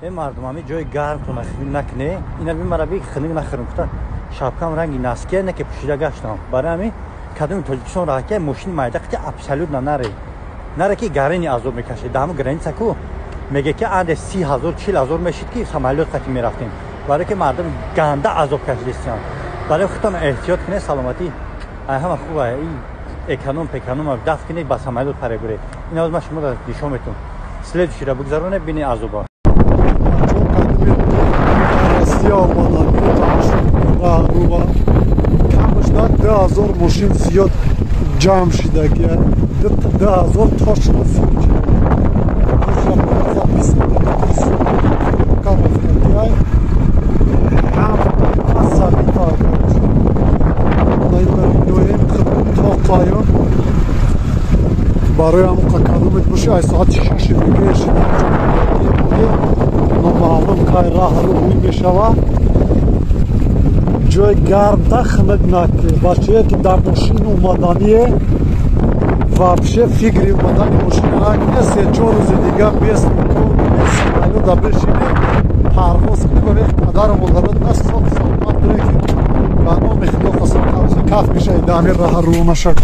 این مردم جای گرم تو نکنه اینا بیمارا بی خنک نخورم کتا شابکام رنگی ناسکه نه که پوشیده گشتم برای همین کدوم تاجیکستان راه که ماشین مایده که ابسولوت نره که گرینی عذاب میکشه دامو گرینی کو میگه که عند 30,000 40,000 میشید که سمالوت قتی میرفتیم برای که مردم گنده عذاب کشیدن برای خودتون احتیاط کنه سلامتی همه خوبه این اکانوم دفع کنه با سمالوت پره بره این از ما شما را نشون میتون سلید شیره بگذارونه بینی عذابا کمشتر 10,000 ماشین زیاد جمع شده که 10,000 تاش نسید برای همون قدومت باشه از ساعت 6 دیگه نامعلوم که راه رو بوی میشوه جای گرم خنک نکنه باشه که در ماشین اومدنیه вообще فکری اومدن ماشین نکنه 3-4 روز دیگه بیست میکنه در بشینه پرواز کنه برای مدار مدارت نست سال بره که برنامه خدا قسم کف میشه ادامه راه رو نشد